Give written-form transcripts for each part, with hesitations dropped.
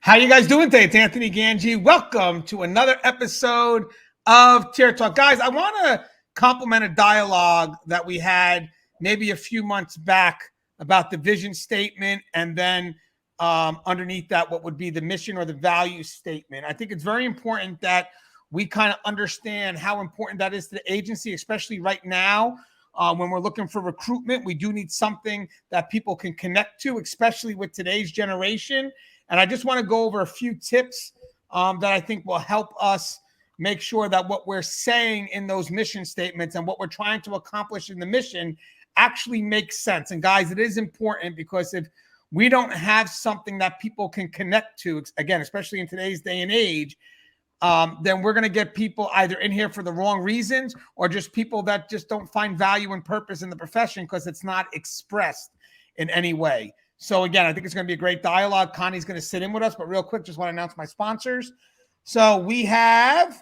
How you guys doing today? It's Anthony Gangi. Welcome to another episode of Tier Talk. Guys, I want to compliment a dialogue that we had maybe a few months back about the vision statement and then underneath that, what would be the mission or the value statement. I think it's very important that we kind of understand how important that is to the agency, especially right now. When we're looking for recruitment, we do need something that people can connect to, especially with today's generation. And I just want to go over a few tips that I think will help us make sure that what we're saying in those mission statements and what we're trying to accomplish in the mission actually makes sense. And guys, it is important because if we don't have something that people can connect to, again, especially in today's day and age, then we're going to get people either in here for the wrong reasons or just people that just don't find value and purpose in the profession because it's not expressed in any way. So again, I think it's going to be a great dialogue. Connie's going to sit in with us, but real quick, just want to announce my sponsors. So we have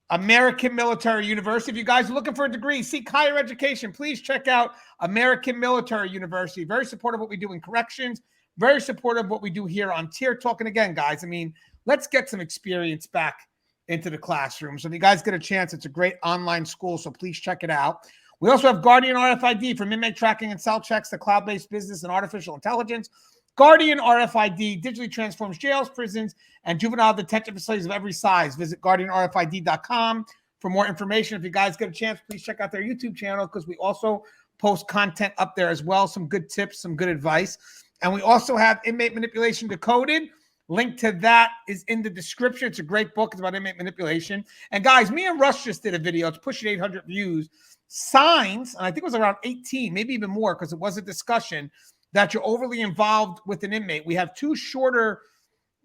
American Military University. If you guys are looking for a degree, seek higher education, please check out American Military University. Very supportive of what we do in corrections, very supportive of what we do here on Tier Talk. And again, guys, I mean, let's get some experience back into the classroom. So if you guys get a chance, it's a great online school, so please check it out. We also have Guardian RFID from inmate tracking and cell checks to cloud-based business and artificial intelligence. Guardian RFID digitally transforms jails, prisons, and juvenile detention facilities of every size. Visit guardianrfid.com for more information. If you guys get a chance, please check out their YouTube channel because we also post content up there as well, some good tips, some good advice. And we also have Inmate Manipulation Decoded. Link to that is in the description. It's a great book. It's about inmate manipulation. And guys, me and Russ just did a video. It's pushing 800 views. Signs, and I think it was around 18, maybe even more because it was a discussion, that you're overly involved with an inmate. We have 2 shorter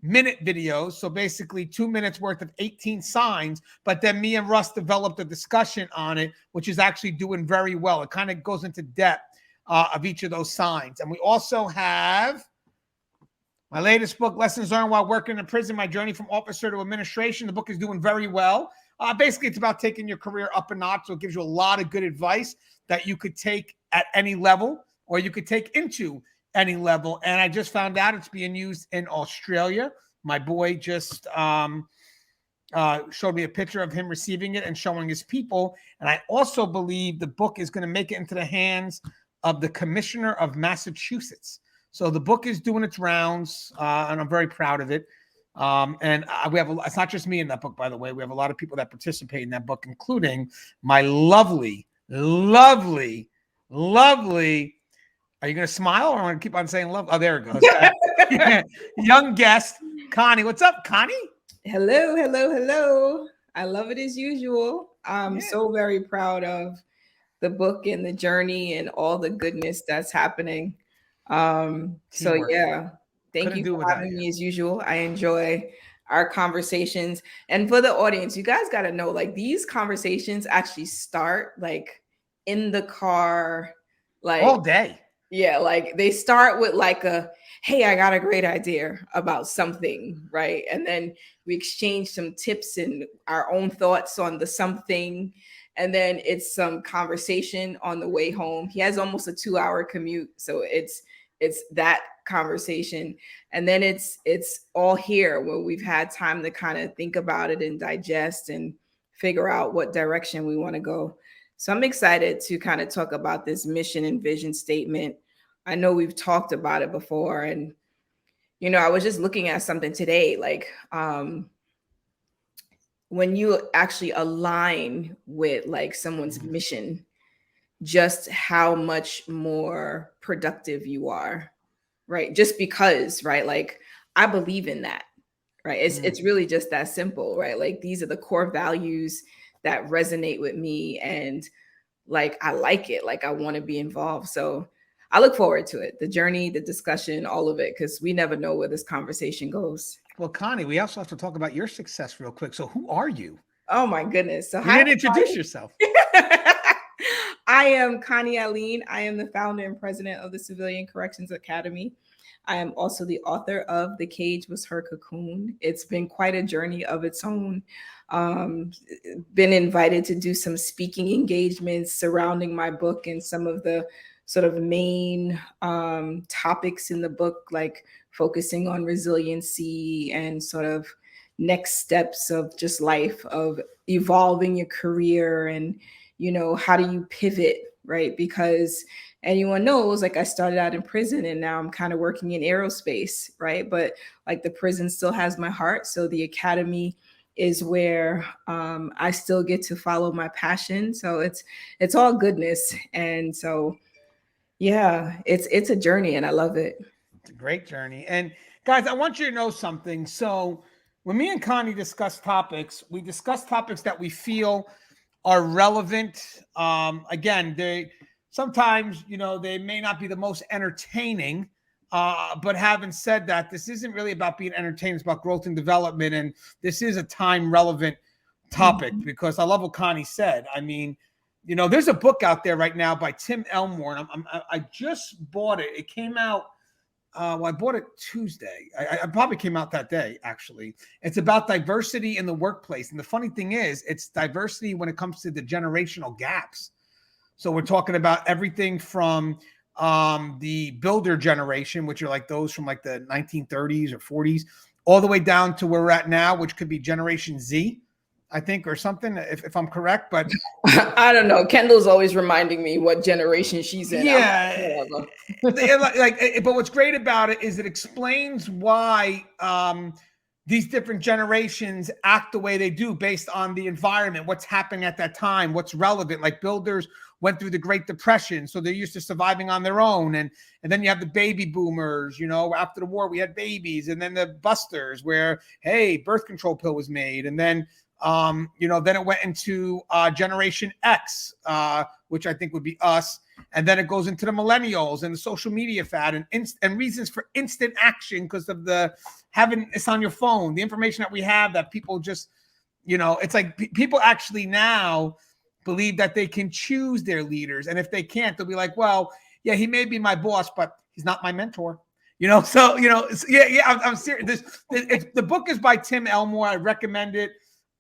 minute videos, so basically 2 minutes worth of 18 signs, but then me and Russ developed a discussion on it, which is actually doing very well. It kind of goes into depth of each of those signs. And we also have my latest book, Lessons Learned While Working in Prison, My Journey from Officer to Administration. The book is doing very well. Basically, it's about taking your career up a notch. So it gives you a lot of good advice that you could take at any level or you could take into any level. And I just found out it's being used in Australia. My boy just showed me a picture of him receiving it and showing his people. And I also believe the book is going to make it into the hands of the Commissioner of Massachusetts. So the book is doing its rounds, and I'm very proud of it. And we have it's not just me in that book, by the way. We have a lot of people that participate in that book, including my lovely. Are you going to smile or am I going to keep on saying love? Oh, there it goes. Young guest, Connie. What's up, Connie? Hello. I love it as usual. I'm so very proud of the book and the journey and all the goodness that's happening. So yeah, thank you for having me as usual. I enjoy our conversations. And for the audience, you guys got to know, like, these conversations actually start like in the car, like all day. Yeah, like they start with like hey, I got a great idea about something, right? And then we exchange some tips and our own thoughts on the something. And then it's some conversation on the way home. He has almost a 2-hour commute. So it's that conversation. And then it's all here where we've had time to kind of think about it and digest and figure out what direction we want to go. So I'm excited to kind of talk about this mission and vision statement. I know we've talked about it before. And, I was just looking at something today, like when you actually align with like someone's mission, just how much more productive you are, right? Just because, right? Like, I believe in that, right? It's really just that simple, right? Like, these are the core values that resonate with me, and like, I like it. Like, I want to be involved. So I look forward to it, the journey, the discussion, all of it, because we never know where this conversation goes. Well, Connie, we also have to talk about your success real quick. So who are you? Oh my goodness. So you didn't introduce yourself. I am Connie Alleyne. I am the founder and president of the Civilian Corrections Academy. I am also the author of The Cage Was Her Cocoon. It's been quite a journey of its own. Been invited to do some speaking engagements surrounding my book and some of the sort of main topics in the book, like focusing on resiliency and sort of next steps of just life, of evolving your career, and how do you pivot, right? Because anyone knows, like, I started out in prison and now I'm kind of working in aerospace, right? But like, the prison still has my heart, so the academy is where I still get to follow my passion. So it's all goodness. And so yeah, it's a journey and I love it. It's a great journey. And guys, I want you to know something. So when me and Connie discuss topics, we discuss topics that we feel are relevant. Again, they sometimes, they may not be the most entertaining. But having said that, this isn't really about being entertained. It's about growth and development. And this is a time relevant topic because I love what Connie said. I mean, there's a book out there right now by Tim Elmore, and I just bought it. It came out. Well, I bought it Tuesday. I probably came out that day, actually. It's about diversity in the workplace. And the funny thing is, it's diversity when it comes to the generational gaps. So we're talking about everything from the builder generation, which are like those from like the 1930s or 40s, all the way down to where we're at now, which could be Generation Z, I think, or something, if I'm correct. But I don't know. Kendall's always reminding me what generation she's in. Yeah. But what's great about it is it explains why these different generations act the way they do based on the environment, what's happening at that time, what's relevant. Like builders went through the Great Depression, so they're used to surviving on their own. And then you have the baby boomers, after the war, we had babies, and then the busters where, hey, birth control pill was made. And then, then it went into Generation X, which I think would be us. And then it goes into the millennials and the social media fad and reasons for instant action because of the having this on your phone, the information that we have that people just, it's like people actually now believe that they can choose their leaders. And if they can't, they'll be like, well, yeah, he may be my boss, but he's not my mentor. I'm serious. The book is by Tim Elmore. I recommend it.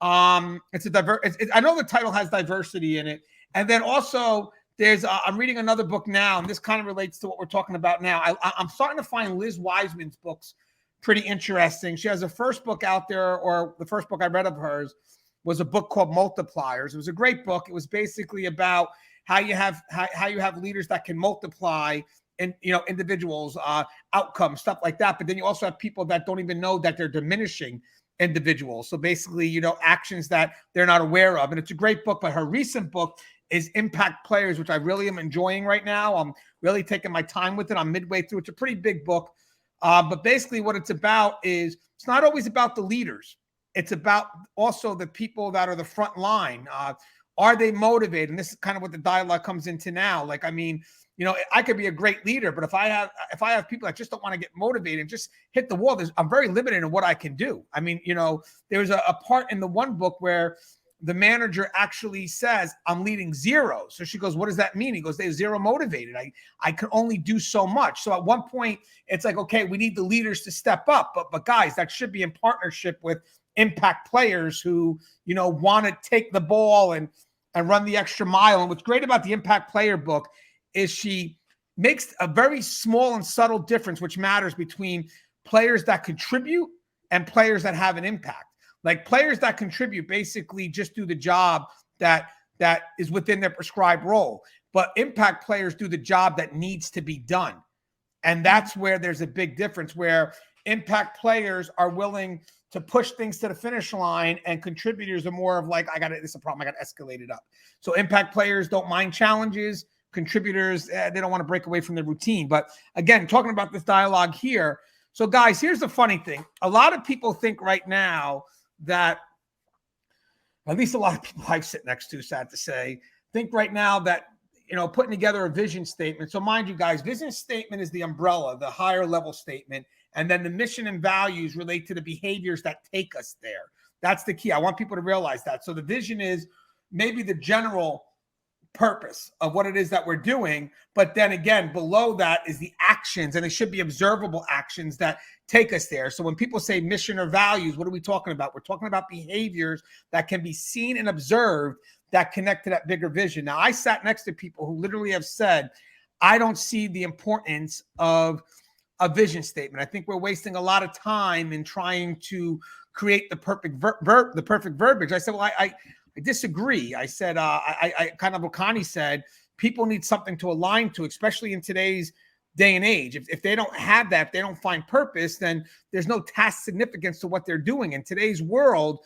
It's I know the title has diversity in it. And then also there's, I'm reading another book now, and this kind of relates to what we're talking about now. I'm starting to find Liz Wiseman's books pretty interesting. She has a first book out there, or the first book I read of hers was a book called Multipliers. It was a great book. It was basically about how you have leaders that can multiply and, individuals, outcomes, stuff like that. But then you also have people that don't even know that they're diminishing individuals. So basically, actions that they're not aware of. And it's a great book, but her recent book is Impact Players, which I really am enjoying right now. I'm really taking my time with it. I'm midway through. It's a pretty big book. But basically what it's about is it's not always about the leaders. It's about also the people that are the front line. Are they motivated? And this is kind of what the dialogue comes into now. Like, I mean, I could be a great leader, but if I have people that just don't want to get motivated and just hit the wall, I'm very limited in what I can do. I mean, there's a part in the one book where the manager actually says, I'm leading zero. So she goes, what does that mean? He goes, they're zero motivated. I can only do so much. So at one point it's like, okay, we need the leaders to step up, but guys, that should be in partnership with impact players who, want to take the ball and run the extra mile. And what's great about the Impact Player book is she makes a very small and subtle difference, which matters between players that contribute and players that have an impact. Like players that contribute basically just do the job that is within their prescribed role. But impact players do the job that needs to be done. And that's where there's a big difference, where impact players are willing to push things to the finish line, and contributors are more of like, this is a problem, I got to escalate it up. So impact players don't mind challenges. Contributors, they don't want to break away from their routine. But again, talking about this dialogue here. So guys, here's the funny thing. A lot of people think right now that, at least a lot of people I sit next to, sad to say, think right now that, putting together a vision statement. So mind you guys, vision statement is the umbrella, the higher level statement. And then the mission and values relate to the behaviors that take us there. That's the key. I want people to realize that. So the vision is maybe the general purpose of what it is that we're doing. But then again, below that is the actions, and it should be observable actions that take us there. So when people say mission or values, what are we talking about? We're talking about behaviors that can be seen and observed that connect to that bigger vision. Now, I sat next to people who literally have said, I don't see the importance of a vision statement. I think we're wasting a lot of time in trying to create the perfect the perfect verbiage. I said, well, I disagree. I said, I kind of what Connie said, people need something to align to, especially in today's day and age. If they don't have that, if they don't find purpose, then there's no task significance to what they're doing. In today's world,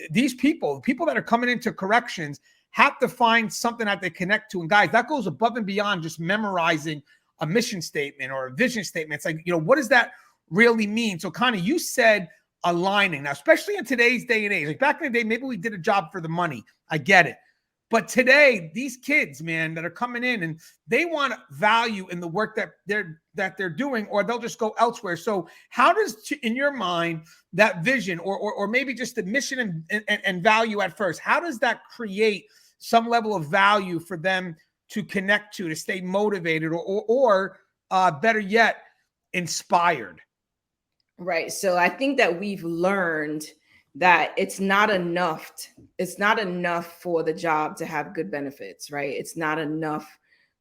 these people that are coming into corrections have to find something that they connect to. And guys, that goes above and beyond just memorizing a mission statement or a vision statement. It's like, what does that really mean? So Connie, you said aligning. Now, especially in today's day and age, like back in the day, maybe we did a job for the money. I get it. But today, these kids, man, that are coming in and they want value in the work that they're doing, or they'll just go elsewhere. So how does, in your mind, that vision or maybe just the mission and value at first, how does that create some level of value for them to connect to stay motivated or better yet, inspired? Right. So I think that we've learned that it's not enough. It's not enough for the job to have good benefits, right? It's not enough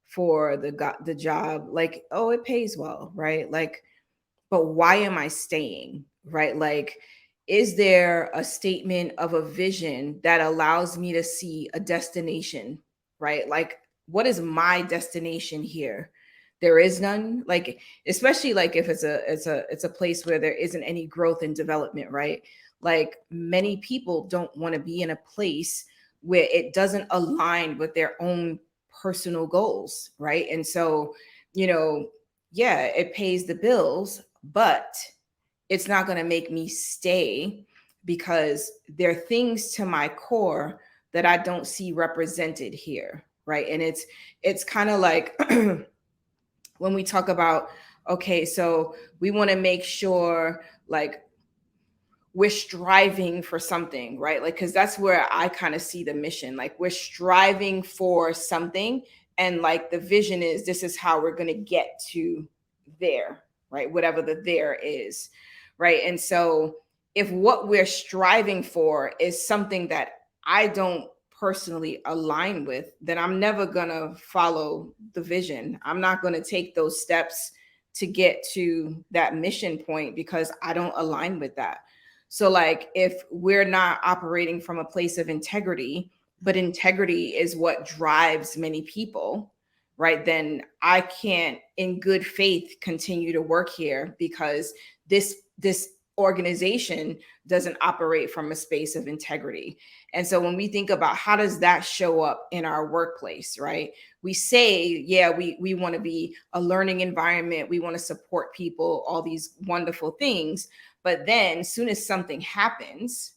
for the job, like, oh, it pays well, right? Like, but why am I staying, right? Like, is there a statement of a vision that allows me to see a destination, right? Like, what is my destination here? There is none. Like, especially like if it's a place where there isn't any growth and development, right? Like, many people don't want to be in a place where it doesn't align with their own personal goals, right? And so, yeah, it pays the bills, but it's not going to make me stay because there are things to my core that I don't see represented here, right? And it's kind of like when we talk about, okay, so we want to make sure like we're striving for something, right? Like, because that's where I kind of see the mission. Like, we're striving for something, and like the vision is, this is how we're going to get to there, right? Whatever the there is, right? And so if what we're striving for is something that I don't personally align with, then I'm never going to follow the vision. I'm not going to take those steps to get to that mission point because I don't align with that. So like, if we're not operating from a place of integrity, but integrity is what drives many people, right? Then I can't in good faith continue to work here because this organization doesn't operate from a space of integrity. And so when we think about how does that show up in our workplace, right? We say, yeah, we want to be a learning environment. We want to support people, all these wonderful things. But then as soon as something happens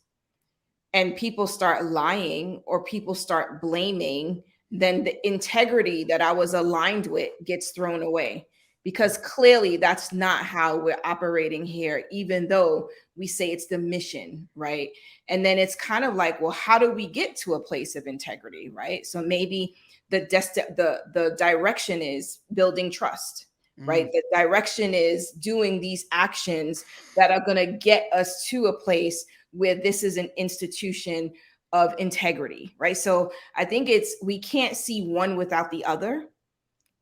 and people start lying or people start blaming, then the integrity that I was aligned with gets thrown away, because clearly that's not how we're operating here, even though we say it's the mission, right? And then it's kind of like, well, how do we get to a place of integrity, right? So maybe the direction is building trust, right? The direction is doing these actions that are going to get us to a place where this is an institution of integrity, right? So I think we can't see one without the other.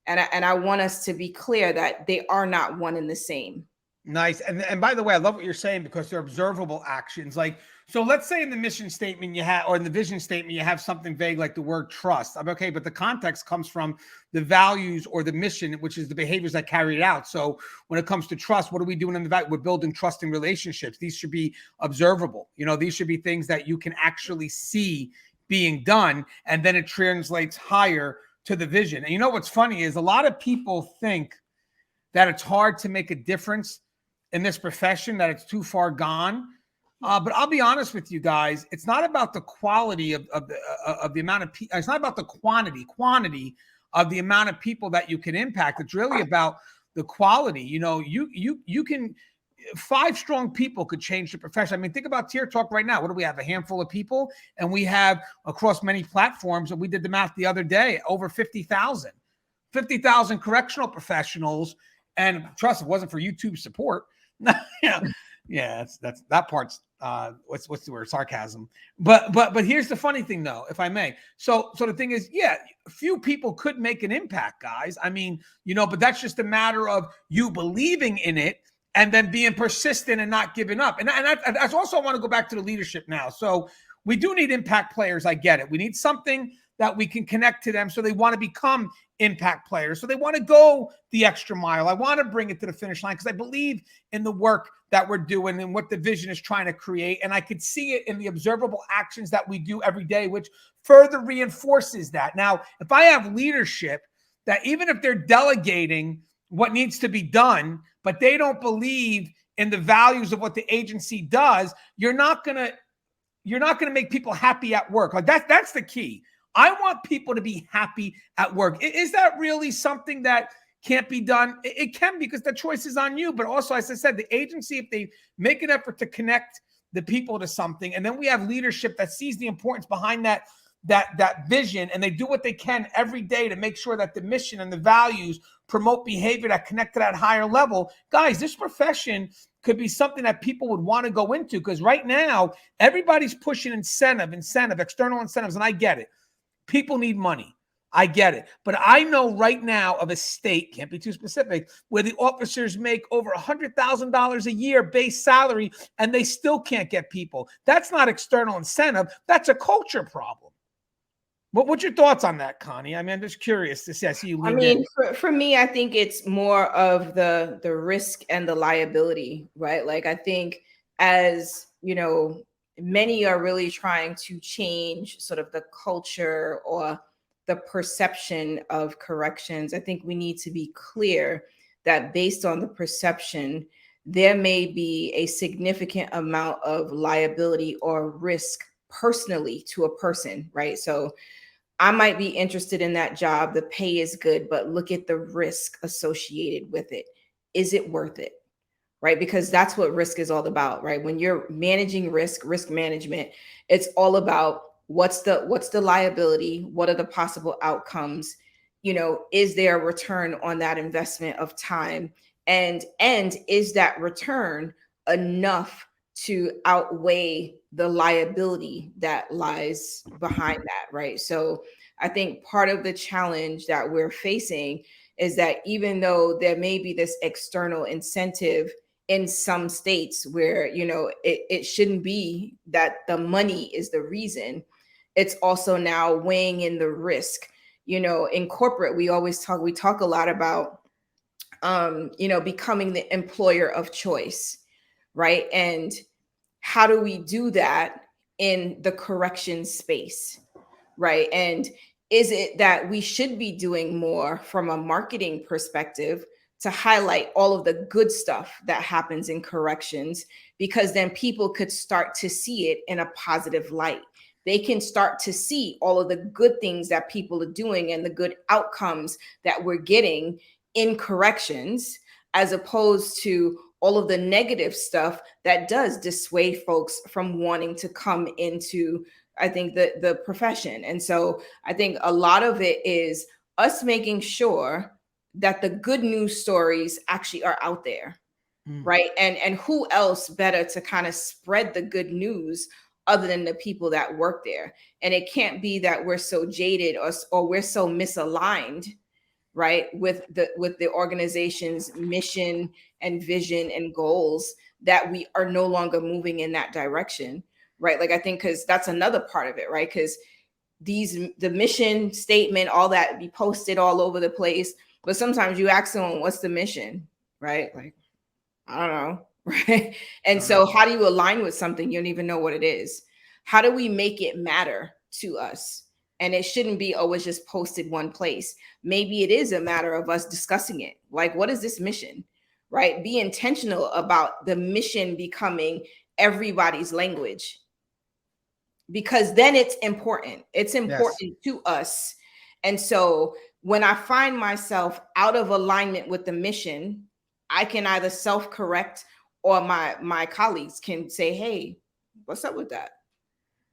And I want us to be clear that they are not one and the same. Nice. And by the way, I love what you're saying because they're observable actions. Like, so let's say in the mission statement you have, or in the vision statement, you have something vague like the word trust. I'm okay, but the context comes from the values or the mission, which is the behaviors that carry it out. So when it comes to trust, what are we doing in the value? We're building trusting relationships. These should be observable. These should be things that you can actually see being done, and then it translates higher to the vision. And what's funny is a lot of people think that it's hard to make a difference in this profession, that it's too far gone. But I'll be honest with you guys, it's not about the quality of the amount of people. It's not about the quantity of the amount of people that you can impact. It's really about the quality. You can, 5 strong people could change the profession. I mean, think about Tier Talk right now. What do we have? A handful of people, and we have across many platforms, and we did the math the other day, over 50,000 correctional professionals. And trust, it wasn't for YouTube support. Yeah, that's that part's what's the word, sarcasm. But here's the funny thing though, if I may. So the thing is, yeah, few people could make an impact, guys. I mean, but that's just a matter of you believing in it and then being persistent and not giving up. And that's also, I want to go back to the leadership now. So we do need impact players. I get it. We need something that we can connect to them so they want to become impact players. So they want to go the extra mile. I want to bring it to the finish line because I believe in the work that we're doing and what the vision is trying to create. And I could see it in the observable actions that we do every day, which further reinforces that. Now, if I have leadership that even if they're delegating what needs to be done, but they don't believe in the values of what the agency does, you're not going to make people happy at work. Like that's the key. I want people to be happy at work. Is that really something that can't be done? It can, because the choice is on you. But also, as I said, the agency, if they make an effort to connect the people to something, and then we have leadership that sees the importance behind that vision, and they do what they can every day to make sure that the mission and the values promote behavior that connect to that higher level. Guys, this profession could be something that people would want to go into, because right now, everybody's pushing incentive, external incentives, and I get it. People need money. I get it. But I know right now of a state, can't be too specific, where the officers make over $100,000 a year base salary and they still can't get people. That's not external incentive. That's a culture problem. What's your thoughts on that, Connie? I mean, I'm just curious to see. I see you. I mean, for me, I think it's more of the risk and the liability, right? Like, I think as, many are really trying to change sort of the culture or the perception of corrections. I think we need to be clear that based on the perception, there may be a significant amount of liability or risk personally to a person, right? So I might be interested in that job. The pay is good, but look at the risk associated with it. Is it worth it? Right? Because that's what risk is all about, right? When you're managing risk management, it's all about what's the liability? What are the possible outcomes? Is there a return on that investment of time? And is that return enough to outweigh the liability that lies behind that, right? So I think part of the challenge that we're facing is that even though there may be this external incentive in some states where, it shouldn't be that the money is the reason, it's also now weighing in the risk. In corporate, we talk a lot about, becoming the employer of choice, right? And how do we do that in the correction space, right? And is it that we should be doing more from a marketing perspective to highlight all of the good stuff that happens in corrections, because then people could start to see it in a positive light. They can start to see all of the good things that people are doing and the good outcomes that we're getting in corrections, as opposed to all of the negative stuff that does dissuade folks from wanting to come into, I think, the profession. And so I think a lot of it is us making sure that the good news stories actually are out there, right? And who else better to kind of spread the good news other than the people that work there? And it can't be that we're so jaded or we're so misaligned, right, with the organization's mission and vision and goals that we are no longer moving in that direction, right? Like, I think, because that's another part of it, right? Because the mission statement, all that be posted all over the place, but sometimes you ask someone, what's the mission, right? Like, I don't know, right? And so how do you align with something you don't even know what it is? How do we make it matter to us? And it shouldn't be always just posted one place. Maybe it is a matter of us discussing it. Like, what is this mission, right? Be intentional about the mission becoming everybody's language, because then it's important. It's important to us. And so when I find myself out of alignment with the mission, I can either self-correct, or my colleagues can say, hey, what's up with that?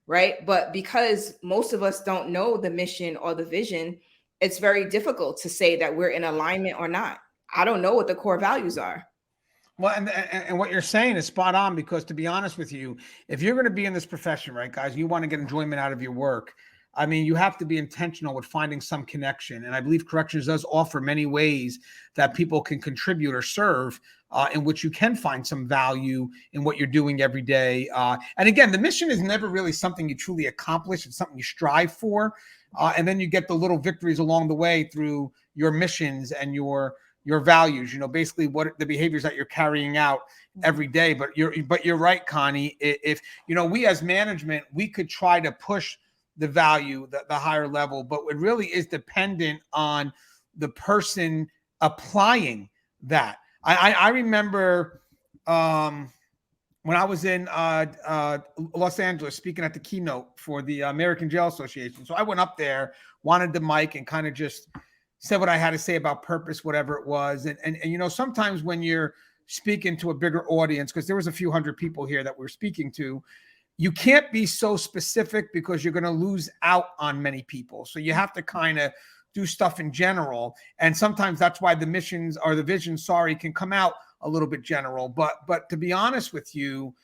Right? But because most of us don't know the mission or the vision, it's very difficult to say that we're in alignment or not. I don't know what the core values are. Well, and what you're saying is spot on, because to be honest with you, if you're going to be in this profession, right, guys, you want to get enjoyment out of your work. I mean, you have to be intentional with finding some connection. And I believe corrections does offer many ways that people can contribute or serve, in which you can find some value in what you're doing every day. And again, the mission is never really something you truly accomplish. It's something you strive for. And then you get the little victories along the way through your missions and your values, basically what the behaviors that you're carrying out every day. But you're right, Connie. If we as management, we could try to push the value, the higher level, but it really is dependent on the person applying that. I remember when I was in Los Angeles speaking at the keynote for the American Jail Association. So I went up there, wanted the mic, and kind of just said what I had to say about purpose, whatever it was. And sometimes when you're speaking to a bigger audience, because there was a few hundred people here that we're speaking to, you can't be so specific because you're going to lose out on many people. So you have to kind of do stuff in general. And sometimes that's why the missions or the vision, can come out a little bit general. But to be honest with you,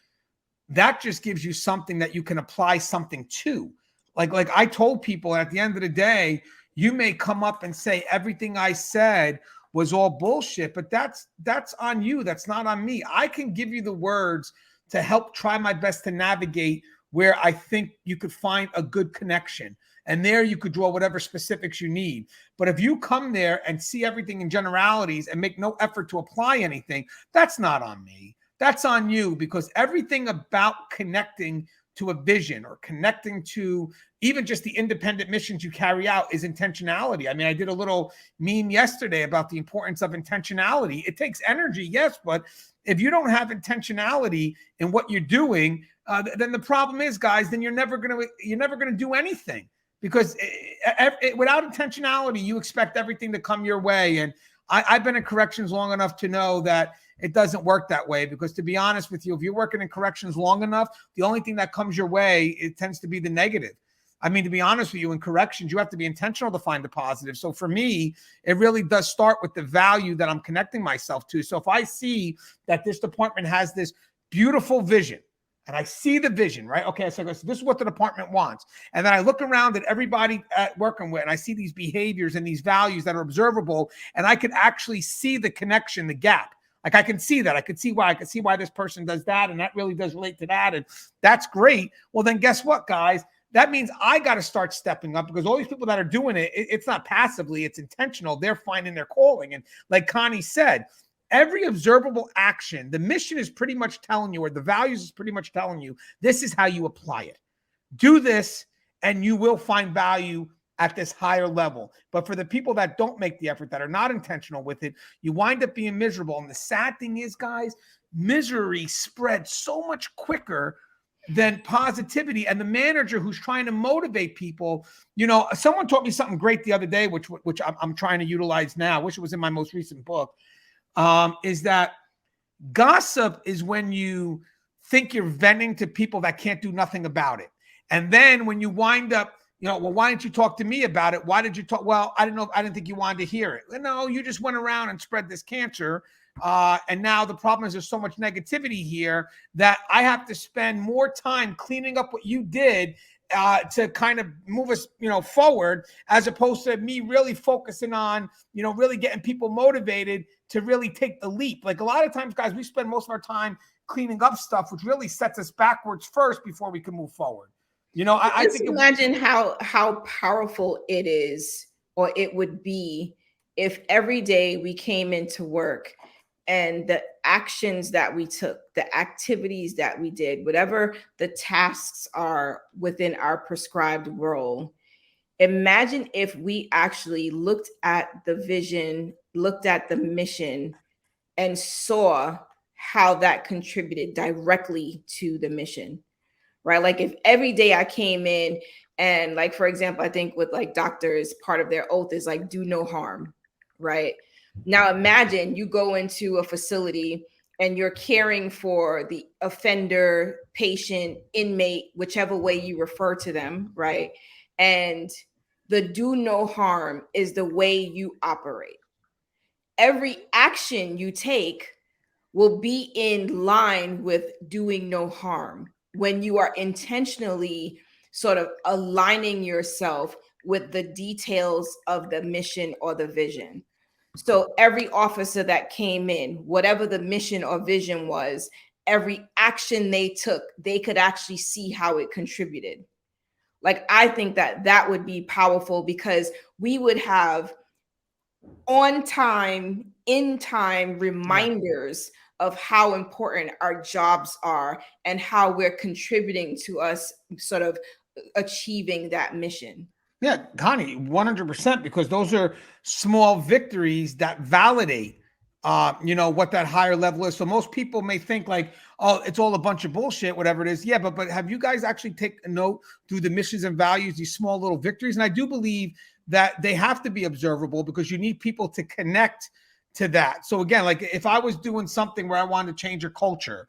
that just gives you something that you can apply something to. Like I told people, at the end of the day, you may come up and say everything I said was all bullshit, but that's on you. That's not on me. I can give you the words to help try my best to navigate where I think you could find a good connection. And there you could draw whatever specifics you need. But if you come there and see everything in generalities and make no effort to apply anything, that's not on me. That's on you, because everything about connecting to a vision or connecting to even just the independent missions you carry out is intentionality. I mean, I did a little meme yesterday about the importance of intentionality. It takes energy, yes, but if you don't have intentionality in what you're doing, then the problem is, guys, then you're never gonna do anything, because without intentionality, you expect everything to come your way. And I've been in corrections long enough to know that it doesn't work that way, because to be honest with you, if you're working in corrections long enough, the only thing that comes your way, it tends to be the negative. I mean, to be honest with you, in corrections, you have to be intentional to find the positive. So for me, it really does start with the value that I'm connecting myself to. So if I see that this department has this beautiful vision, and I see the vision, right? Okay, so this is what the department wants. And then I look around at everybody working with, and I see these behaviors and these values that are observable, and I could actually see the connection, the gap. Like I can see that. I could see why this person does that, and that really does relate to that, and that's great. Well, then guess what, guys? That means I got to start stepping up, because all these people that are doing it, it's not passively, it's intentional. They're finding their calling. And like Connie said, every observable action, the mission is pretty much telling you, or the values is pretty much telling you, this is how you apply it. Do this, and you will find value at this higher level. But for the people that don't make the effort, that are not intentional with it, you wind up being miserable. And the sad thing is, guys, misery spreads so much quicker than positivity. And the manager who's trying to motivate people, someone taught me something great the other day, which I'm trying to utilize now. I wish it was in my most recent book, is that gossip is when you think you're venting to people that can't do nothing about it. And then when you wind up, well, why didn't you talk to me about it? Why did you talk? Well, I didn't know. I didn't think you wanted to hear it. No, you just went around and spread this cancer. And now the problem is there's so much negativity here that I have to spend more time cleaning up what you did to kind of move us, forward, as opposed to me really focusing on, really getting people motivated to really take the leap. Like a lot of times, guys, we spend most of our time cleaning up stuff, which really sets us backwards first before we can move forward. I think imagine how powerful it is, or it would be, if every day we came into work and the actions that we took, the activities that we did, whatever the tasks are within our prescribed role. Imagine if we actually looked at the vision, looked at the mission, and saw how that contributed directly to the mission. Right? Like if every day I came in and, like, for example, I think with like doctors, part of their oath is like, do no harm, right? Now imagine you go into a facility and you're caring for the offender, patient, inmate, whichever way you refer to them, right? And the do no harm is the way you operate. Every action you take will be in line with doing no harm when you are intentionally sort of aligning yourself with the details of the mission or the vision. So every officer that came in, whatever the mission or vision was, every action they took, they could actually see how it contributed. Like, I think that that would be powerful, because we would have on time, in time reminders of how important our jobs are and how we're contributing to us sort of achieving that mission. Yeah, Connie, 100%, because those are small victories that validate, what that higher level is. So most people may think like, oh, it's all a bunch of bullshit, whatever it is. Yeah, but have you guys actually take a note through the missions and values, these small little victories? And I do believe that they have to be observable, because you need people to connect to that. So again, like if I was doing something where I wanted to change a culture,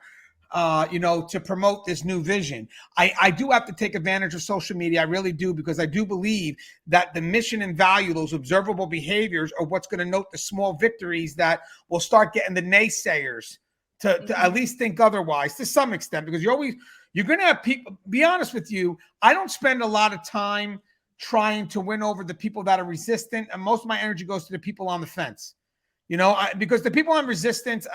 to promote this new vision, I do have to take advantage of social media. I really do, because I do believe that the mission and value, those observable behaviors, are what's going to note the small victories that will start getting the naysayers to at least think otherwise to some extent, because you're going to have people. Be honest with you, I don't spend a lot of time trying to win over the people that are resistant, and most of my energy goes to the people on the fence. Because the people on resistance,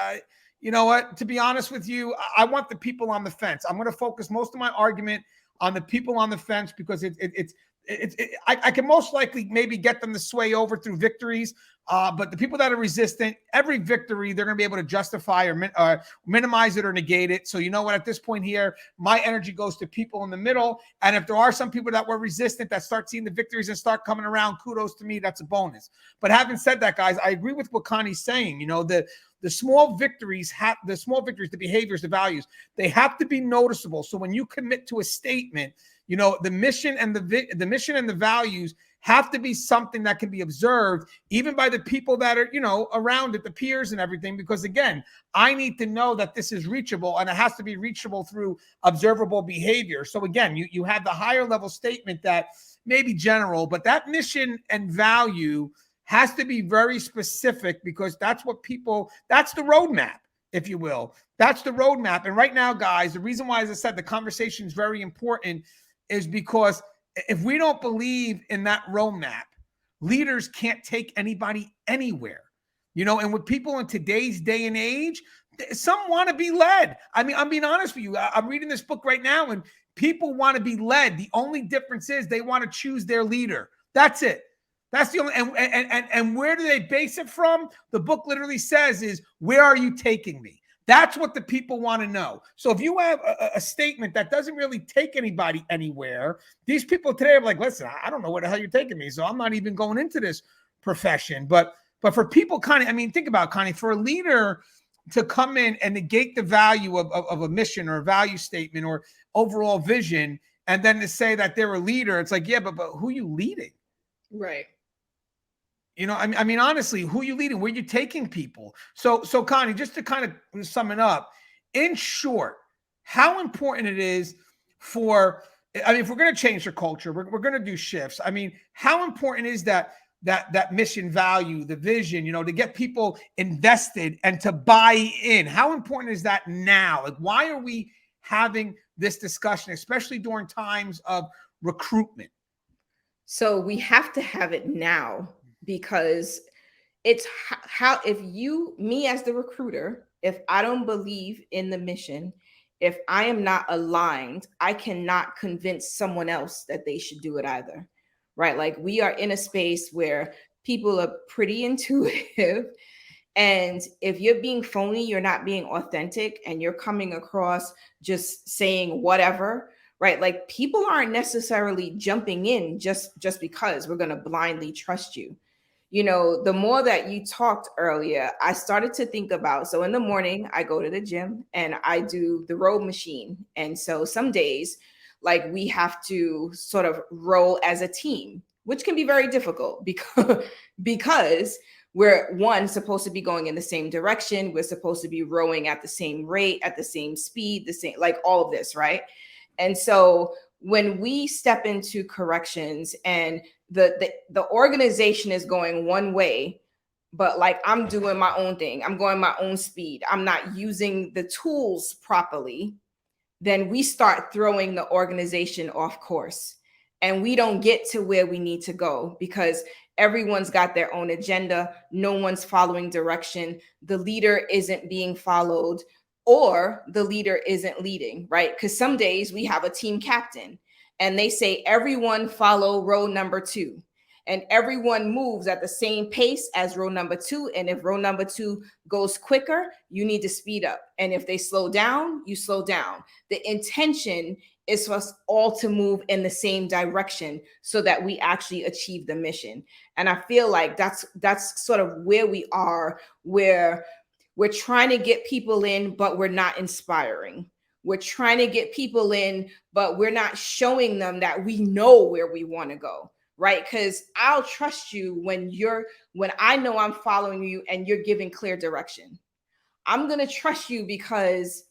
you know what? To be honest with you, I want the people on the fence. I'm going to focus most of my argument on the people on the fence, because I can most likely maybe get them to sway over through victories. But the people that are resistant, every victory, they're going to be able to justify or minimize it or negate it. So you know what? At this point here, my energy goes to people in the middle. And if there are some people that were resistant that start seeing the victories and start coming around, kudos to me. That's a bonus. But having said that, guys, I agree with what Connie's saying. The small victories, the behaviors, the values, they have to be noticeable. So when you commit to a statement, the mission and the values have to be something that can be observed even by the people that are, around it, the peers and everything. Because again, I need to know that this is reachable, and it has to be reachable through observable behavior. So again, you have the higher level statement that may be general, but that mission and value has to be very specific, because that's the roadmap, if you will. That's the roadmap. And right now, guys, the reason why, as I said, the conversation is very important is because if we don't believe in that roadmap, leaders can't take anybody anywhere. And with people in today's day and age, some want to be led. I mean, I'm being honest with you. I'm reading this book right now, and people want to be led. The only difference is they want to choose their leader. That's it. That's the only, and where do they base it from? The book literally says is, where are you taking me? That's what the people want to know. So if you have a statement that doesn't really take anybody anywhere, these people today are like, listen, I don't know where the hell you're taking me, so I'm not even going into this profession. But for people, Connie, I mean, think about, Connie, for a leader to come in and negate the value of a mission or a value statement or overall vision, and then to say that they're a leader, it's like, yeah, but who are you leading? Right. I mean, honestly, who are you leading? Where are you taking people? So Connie, just to kind of sum it up, in short, how important it is if we're going to change the culture, we're going to do shifts. I mean, how important is that mission value, the vision, to get people invested and to buy in? How important is that now? Like, why are we having this discussion, especially during times of recruitment? So we have to have it now, because it's how, if me as the recruiter, if I don't believe in the mission, if I am not aligned, I cannot convince someone else that they should do it either, right? Like, we are in a space where people are pretty intuitive, and if you're being phony, you're not being authentic, and you're coming across just saying whatever, right? Like, people aren't necessarily jumping in just because we're going to blindly trust you. The more that you talked earlier, I started to think about, so in the morning, I go to the gym and I do the row machine. And so some days, like, we have to sort of row as a team, which can be very difficult because we're supposed to be going in the same direction. We're supposed to be rowing at the same rate, at the same speed, the same, like, all of this, right? And so when we step into corrections and the organization is going one way, but like I'm doing my own thing, I'm going my own speed, I'm not using the tools properly, then we start throwing the organization off course. And we don't get to where we need to go because everyone's got their own agenda. No one's following direction. The leader isn't being followed, or the leader isn't leading, right? Because some days we have a team captain and they say, everyone follow row number 2. And everyone moves at the same pace as row number 2. And if row number 2 goes quicker, you need to speed up. And if they slow down, you slow down. The intention is for us all to move in the same direction so that we actually achieve the mission. And I feel like that's sort of where we are, where we're trying to get people in, but we're not inspiring. We're trying to get people in, but we're not showing them that we know where we want to go. Right? Because I'll trust you when I know I'm following you and you're giving clear direction. I'm going to trust you because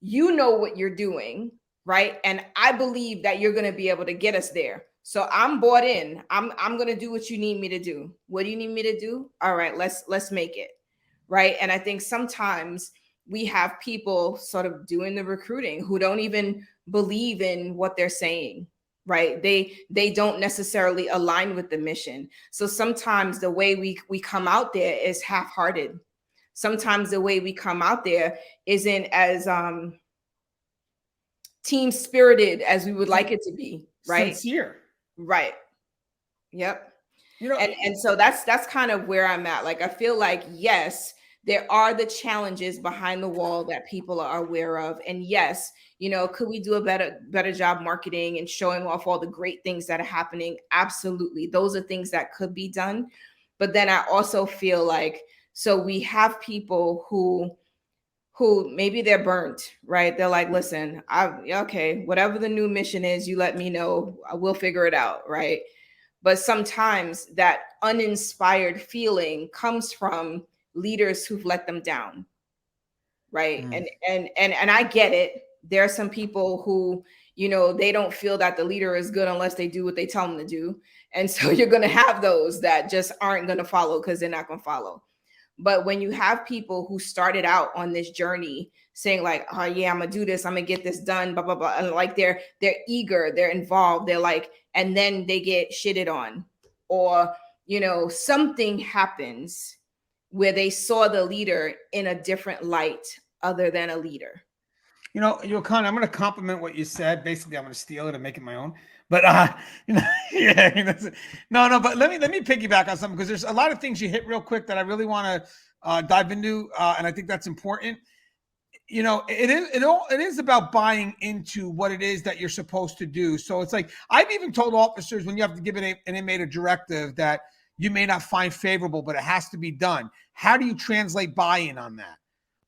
you know what you're doing, right? And I believe that you're going to be able to get us there. So I'm bought in. I'm going to do what you need me to do. What do you need me to do? All right, let's make it. Right? And I think sometimes we have people sort of doing the recruiting who don't even believe in what they're saying. Right? They don't necessarily align with the mission. So sometimes the way we come out there is half-hearted. Sometimes the way we come out there isn't as team spirited as we would like it to be. Right? Sincere. Right. Yep. You know, and so that's kind of where I'm at. Like I feel like, yes, there are the challenges behind the wall that people are aware of. And yes, could we do a better job marketing and showing off all the great things that are happening? Absolutely. Those are things that could be done. But then I also feel like, so we have people who maybe they're burnt, right? They're like, listen, okay, whatever the new mission is, you let me know, we'll figure it out. Right. But sometimes that uninspired feeling comes from leaders who've let them down. Right. And I get it. There are some people who, they don't feel that the leader is good unless they do what they tell them to do. And so you're going to have those that just aren't going to follow because they're not going to follow. But when you have people who started out on this journey saying like, oh yeah, I'm gonna do this, I'm gonna get this done, blah, blah, blah. And like they're eager, they're involved, they're like, and then they get shitted on, or, something happens where they saw the leader in a different light other than a leader. Connie, I'm going to compliment what you said. Basically, I'm going to steal it and make it my own. But yeah, no. But let me piggyback on something because there's a lot of things you hit real quick that I really want to dive into, and I think that's important. It is about buying into what it is that you're supposed to do. So it's like I've even told officers when you have to give an inmate a directive that you may not find favorable, but it has to be done. How do you translate buy-in on that?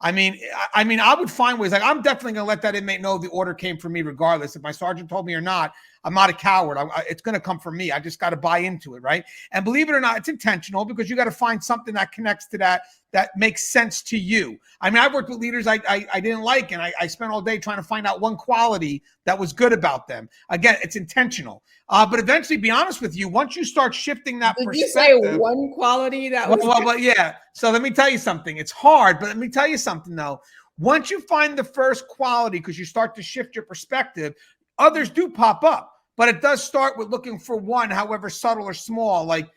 I mean, I would find ways. Like, I'm definitely going to let that inmate know the order came from me regardless. If my sergeant told me or not, I'm not a coward. It's going to come from me. I just got to buy into it, right? And believe it or not, it's intentional because you got to find something that connects to that makes sense to you. I mean, I've worked with leaders I didn't like, and I spent all day trying to find out one quality that was good about them. Again, it's intentional. But eventually, be honest with you, once you start shifting that perspective. Did you say one quality that was well, yeah. So let me tell you something. It's hard, but let me tell you something, though. Once you find the first quality, because you start to shift your perspective, others do pop up. But it does start with looking for one, however subtle or small, like,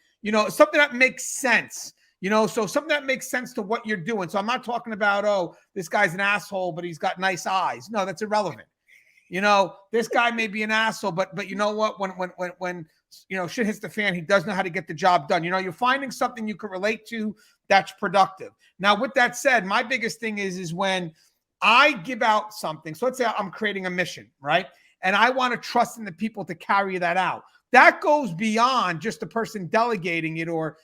something that makes sense. So something that makes sense to what you're doing. So I'm not talking about, oh, this guy's an asshole, but he's got nice eyes. No, that's irrelevant. This guy may be an asshole, but you know what? When shit hits the fan, he does know how to get the job done. You're finding something you can relate to that's productive. Now, with that said, my biggest thing is when I give out something. So let's say I'm creating a mission, right? And I want to trust in the people to carry that out. That goes beyond just the person delegating it or,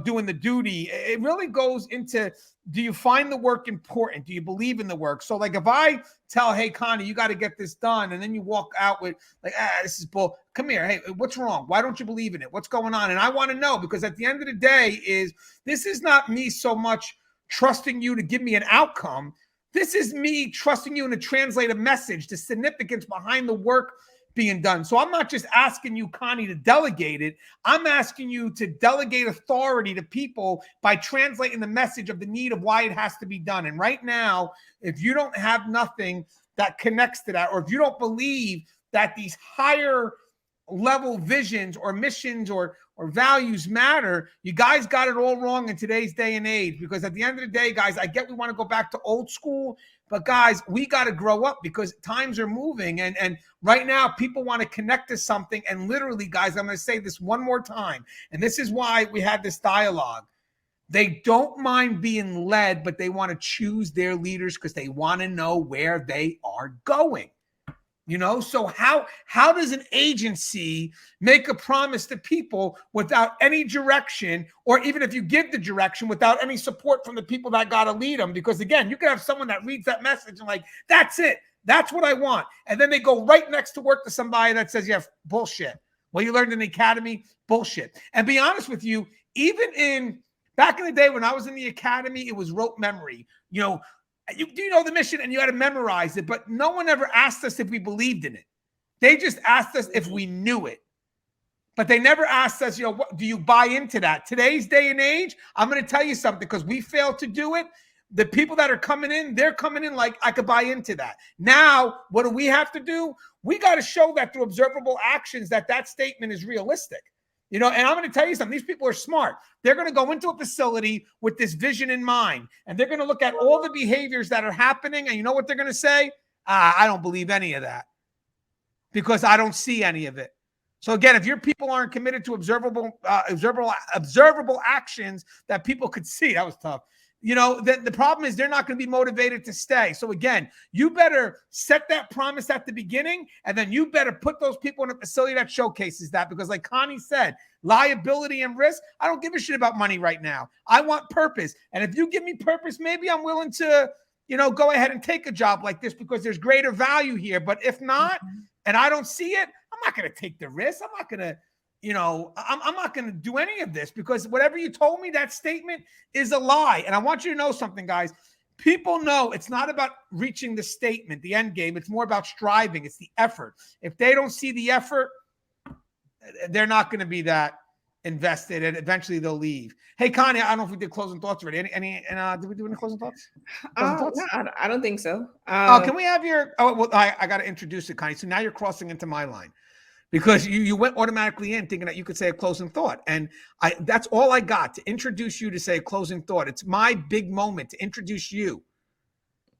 doing the duty. It really goes into, do you find the work important? Do you believe in the work? So like if I tell, hey, Connie, you got to get this done. And then you walk out with like, this is bull. Come here. Hey, what's wrong? Why don't you believe in it? What's going on? And I want to know, because at the end of the day this is not me so much trusting you to give me an outcome. This is me trusting you to translate a message, the significance behind the work being done. So I'm not just asking you, Connie, to delegate it. I'm asking you to delegate authority to people by translating the message of the need of why it has to be done. And right now, if you don't have nothing that connects to that, or if you don't believe that these higher level visions or missions or values matter, you guys got it all wrong in today's day and age. Because at the end of the day, guys, I get we want to go back to old school, but guys, we got to grow up because times are moving. And right now, people want to connect to something. And literally, guys, I'm going to say this one more time. And this is why we had this dialogue. They don't mind being led, but they want to choose their leaders because they want to know where they are going. You know, so how does an agency make a promise to people without any direction, or even if you give the direction without any support from the people that got to lead them? Because again, you can have someone that reads that message and like, that's it. That's what I want. And then they go right next to work to somebody that says, yeah, bullshit. Well, you learned in the academy, bullshit. And be honest with you, even back in the day when I was in the academy, it was rote memory. You know, you know the mission and you had to memorize it, but no one ever asked us if we believed in it. They just asked us if we knew it. But they never asked us, you know, what, do you buy into that? Today's day and age, I'm going to tell you something, because we failed to do it. The people that are coming in, they're coming in like, I could buy into that. Now, what do we have to do? We got to show that through observable actions that statement is realistic. You know, and I'm going to tell you something. These people are smart. They're going to go into a facility with this vision in mind, and they're going to look at all the behaviors that are happening. And you know what they're going to say? I don't believe any of that because I don't see any of it. So again, if your people aren't committed to observable actions that people could see, that was tough. You know, the problem is they're not going to be motivated to stay. So again, you better set that promise at the beginning, and then you better put those people in a facility that showcases that. Because like Connie said, liability and risk, I don't give a shit about money right now. I want purpose. And if you give me purpose, maybe I'm willing to, you know, go ahead and take a job like this because there's greater value here. But if not, and I don't see it, I'm not going to take the risk. I'm not going to, you know, I'm not going to do any of this, because whatever you told me, that statement is a lie. And I want you to know something, guys. People know it's not about reaching the statement, the end game. It's more about striving. It's the effort. If they don't see the effort, they're not going to be that invested, and eventually they'll leave. Hey, Connie, I don't know if we did closing thoughts already. Did we do any closing thoughts? No, I don't think so. Can we have your? Oh, well, I got to introduce it, Connie. So now you're crossing into my line. Because you went automatically in thinking that you could say a closing thought. And that's all I got, to introduce you to say a closing thought. It's my big moment to introduce you.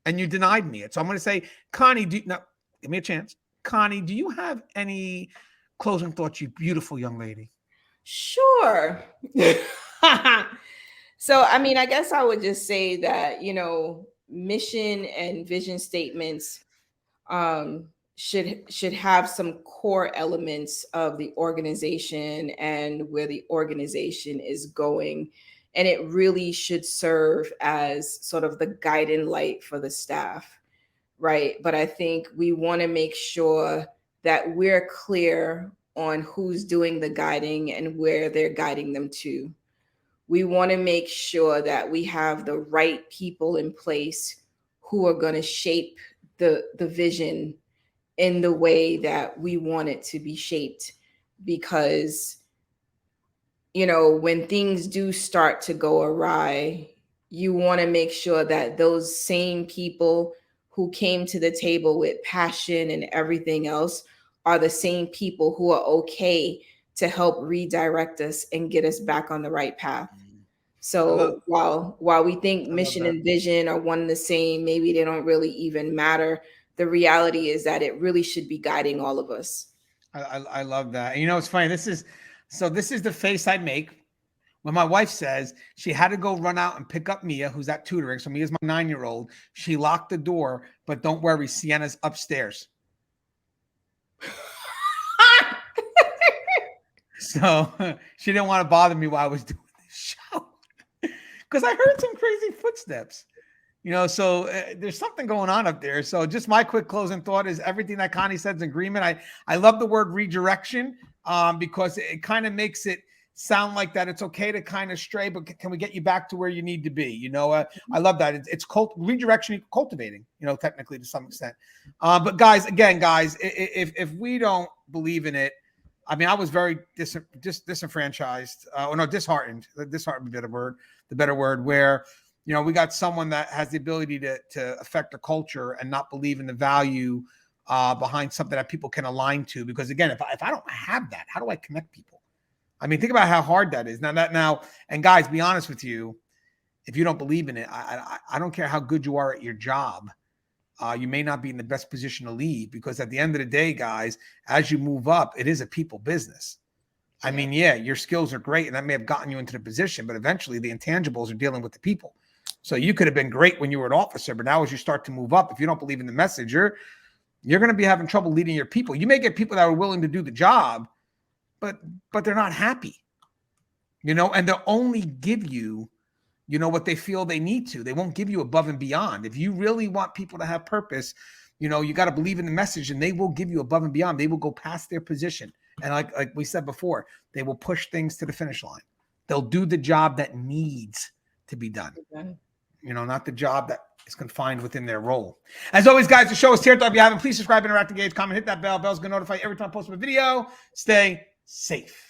And you denied me it. So I'm going to say, Connie, give me a chance. Connie, do you have any closing thoughts, you beautiful young lady? Sure. So, I mean, I guess I would just say that, you know, mission and vision statements should have some core elements of the organization and where the organization is going. And it really should serve as sort of the guiding light for the staff, right? But I think we want to make sure that we're clear on who's doing the guiding and where they're guiding them to. We want to make sure that we have the right people in place who are going to shape the vision in the way that we want it to be shaped. Because, you know, when things do start to go awry, you want to make sure that those same people who came to the table with passion and everything else are the same people who are okay to help redirect us and get us back on the right path. So while we think mission and vision are one and the same, maybe they don't really even matter. The reality is that it really should be guiding all of us. I love that. And you know, it's funny. This is the face I make when my wife says she had to go run out and pick up Mia, who's at tutoring. So Mia's my 9-year-old. She locked the door, but don't worry, Sienna's upstairs. So she didn't want to bother me while I was doing this show because I heard some crazy footsteps. You know, so there's something going on up there. So just my quick closing thought is everything that Connie said is agreement. I love the word redirection because it kind of makes it sound like that it's okay to kind of stray, but can we get you back to where you need to be? You know, I love that. It's redirection, cultivating, you know, technically to some extent. But guys, if we don't believe in it, I mean, I was very disenfranchised, disheartened. Disheartened would be the better word, where, you know, we got someone that has the ability to affect the culture and not believe in the value behind something that people can align to. Because again, if I don't have that, how do I connect people? I mean, think about how hard that is. And guys, be honest with you, if you don't believe in it, I don't care how good you are at your job. You may not be in the best position to lead, because at the end of the day, guys, as you move up, it is a people business. I mean, yeah, your skills are great and that may have gotten you into the position, but eventually the intangibles are dealing with the people. So you could have been great when you were an officer, but now as you start to move up, if you don't believe in the message, you're going to be having trouble leading your people. You may get people that are willing to do the job, but they're not happy, you know, and they'll only give you, you know, what they feel they need to. They won't give you above and beyond. If you really want people to have purpose, you know, you got to believe in the message, and they will give you above and beyond. They will go past their position. And like we said before, they will push things to the finish line. They'll do the job that needs to be done. Okay. You know, not the job that is confined within their role. As always, guys, the show is Tear Talk. If you haven't, please subscribe, interact, engage, comment, hit that bell. Bell's going to notify you every time I post a video. Stay safe.